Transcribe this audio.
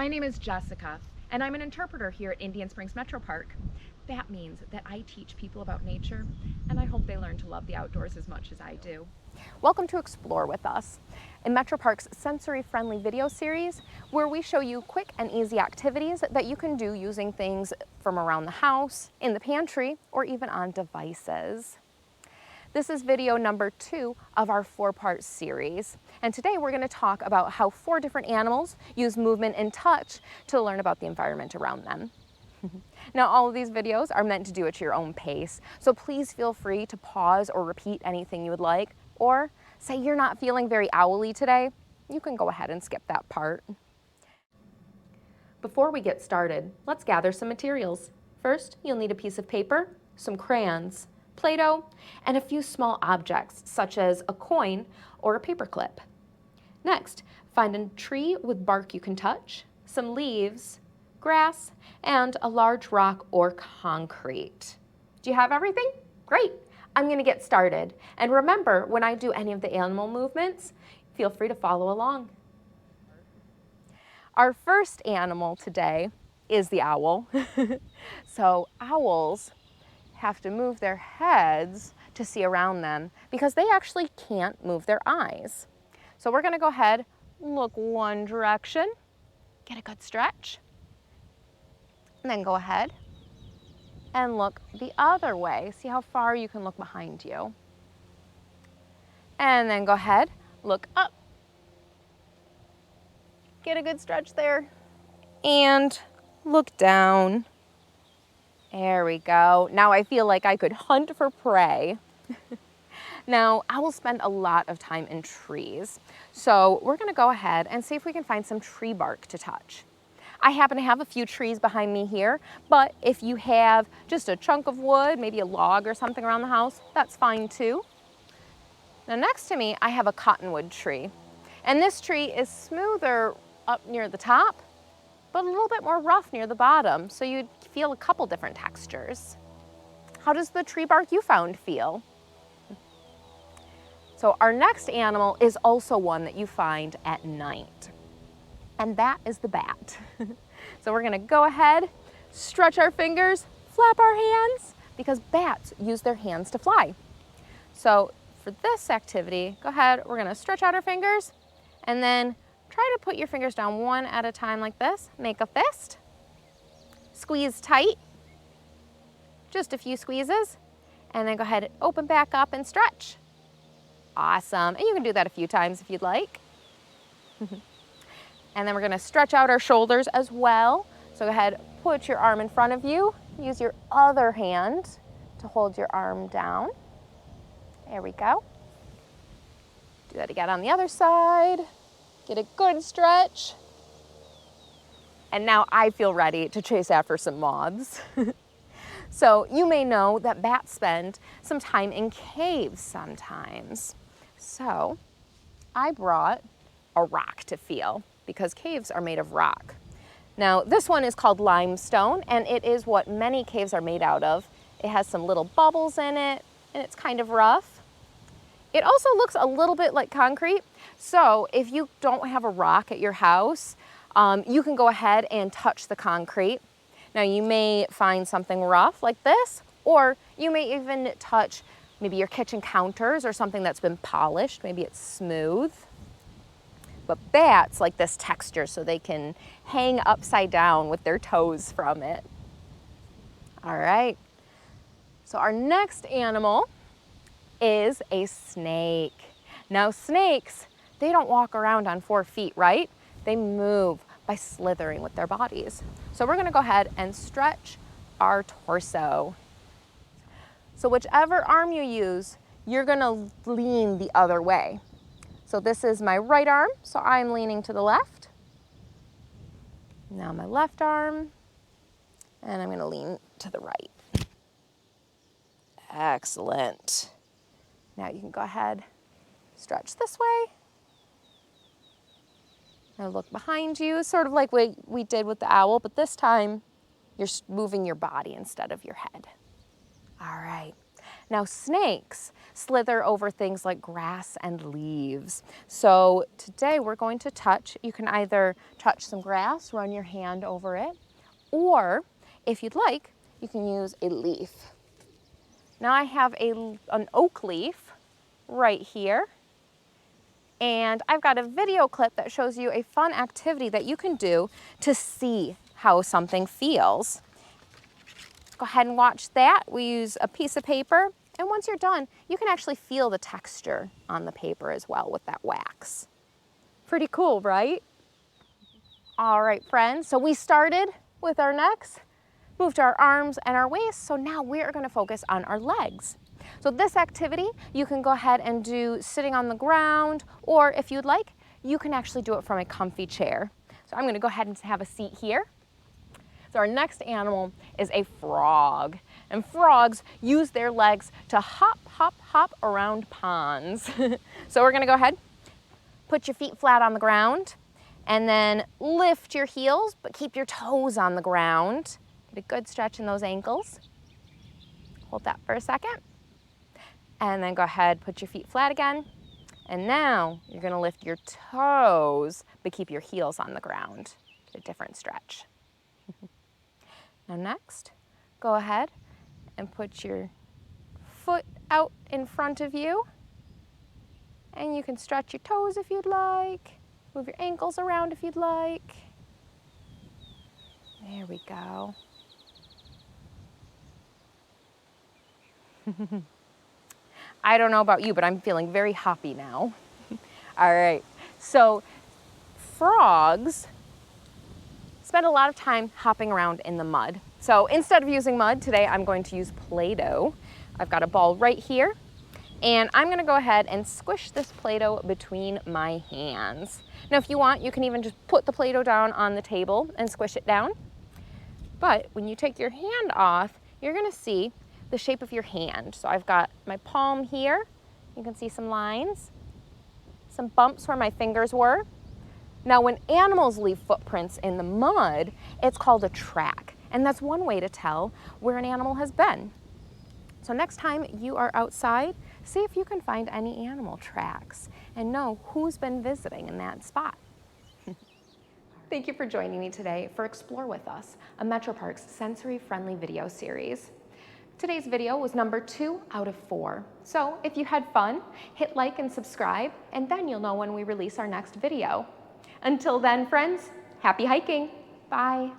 My name is Jessica, and I'm an interpreter here at Indian Springs Metro Park. That means that I teach people about nature, and I hope they learn to love the outdoors as much as I do. Welcome to Explore with Us, in Metro Park's sensory-friendly video series where we show you quick and easy activities that you can do using things from around the house, in the pantry, or even on devices. This is video number 2 of our 4-part series, and today we're going to talk about how 4 different animals use movement and touch to learn about the environment around them. Now, all of these videos are meant to do at your own pace, so please feel free to pause or repeat anything you would like, or say you're not feeling very owly today, you can go ahead and skip that part. Before we get started, let's gather some materials. First, you'll need a piece of paper, some crayons, Play-Doh, and a few small objects such as a coin or a paper clip. Next, find a tree with bark you can touch, some leaves, grass, and a large rock or concrete. Do you have everything? Great! I'm going to get started. And remember, when I do any of the animal movements, feel free to follow along. Our first animal today is the owl. So owls have to move their heads to see around them because they actually can't move their eyes. So we're going to go ahead, look one direction, get a good stretch, and then go ahead and look the other way. See how far you can look behind you. And then go ahead, look up, get a good stretch there, and look down. There we go. Now I feel like I could hunt for prey. Now, owls spend a lot of time in trees, so we're gonna go ahead and see if we can find some tree bark to touch. I happen to have a few trees behind me here, but if you have just a chunk of wood, maybe a log or something around the house, that's fine too. Now next to me, I have a cottonwood tree, and this tree is smoother up near the top, but a little bit more rough near the bottom, so you'd feel a couple different textures. How does the tree bark you found feel? So our next animal is also one that you find at night, and that is the bat. So we're gonna go ahead, stretch our fingers, flap our hands, because bats use their hands to fly. So for this activity, go ahead, we're gonna stretch out our fingers, and then try to put your fingers down one at a time like this. Make a fist. Squeeze tight. Just a few squeezes. And then go ahead and open back up and stretch. Awesome. And you can do that a few times if you'd like. And then we're going to stretch out our shoulders as well. So go ahead, put your arm in front of you. Use your other hand to hold your arm down. There we go. Do that again on the other side. Get a good stretch. And now I feel ready to chase after some moths. So you may know that bats spend some time in caves sometimes. So I brought a rock to feel because caves are made of rock. Now this one is called limestone, and it is what many caves are made out of. It has some little bubbles in it, and it's kind of rough. It also looks a little bit like concrete. So if you don't have a rock at your house, you can go ahead and touch the concrete. Now you may find something rough like this, or you may even touch maybe your kitchen counters or something that's been polished. Maybe it's smooth. But bats like this texture so they can hang upside down with their toes from it. All right, so our next animal is a snake. Now snakes, they don't walk around on 4 feet, right? They move by slithering with their bodies. So we're gonna go ahead and stretch our torso. So whichever arm you use, you're gonna lean the other way. So this is my right arm, so I'm leaning to the left. Now my left arm, and I'm gonna lean to the right. Excellent. Now you can go ahead, stretch this way. Now look behind you, sort of like we did with the owl, but this time you're moving your body instead of your head. All right. Now snakes slither over things like grass and leaves. So today we're going to touch, you can either touch some grass, run your hand over it, or if you'd like, you can use a leaf. Now I have an oak leaf right here, and I've got a video clip that shows you a fun activity that you can do to see how something feels. Go ahead and watch that. We use a piece of paper, and once you're done, you can actually feel the texture on the paper as well with that wax. Pretty cool, right? All right, friends, so we started with our necks, moved our arms and our waist, so now we are going to focus on our legs. So this activity, you can go ahead and do sitting on the ground, or if you'd like, you can actually do it from a comfy chair. So I'm going to go ahead and have a seat here. So our next animal is a frog, and frogs use their legs to hop, hop, hop around ponds. So we're going to go ahead, put your feet flat on the ground, and then lift your heels, but keep your toes on the ground. Get a good stretch in those ankles. Hold that for a second. And then go ahead, put your feet flat again. And now you're gonna lift your toes, but keep your heels on the ground. Get a different stretch. Now next, go ahead and put your foot out in front of you. And you can stretch your toes if you'd like. Move your ankles around if you'd like. There we go. I don't know about you, but I'm feeling very hoppy now. All right, so frogs spend a lot of time hopping around in the mud. So instead of using mud, today I'm going to use Play-Doh. I've got a ball right here, and I'm gonna go ahead and squish this Play-Doh between my hands. Now if you want, you can even just put the Play-Doh down on the table and squish it down. But when you take your hand off, you're gonna see the shape of your hand. So I've got my palm here. You can see some lines, some bumps where my fingers were. Now when animals leave footprints in the mud, it's called a track. And that's one way to tell where an animal has been. So next time you are outside, see if you can find any animal tracks and know who's been visiting in that spot. Thank you for joining me today for Explore With Us, a Metro Parks sensory-friendly video series. Today's video was number 2 out of 4. So if you had fun, hit like and subscribe, and then you'll know when we release our next video. Until then, friends, happy hiking. Bye.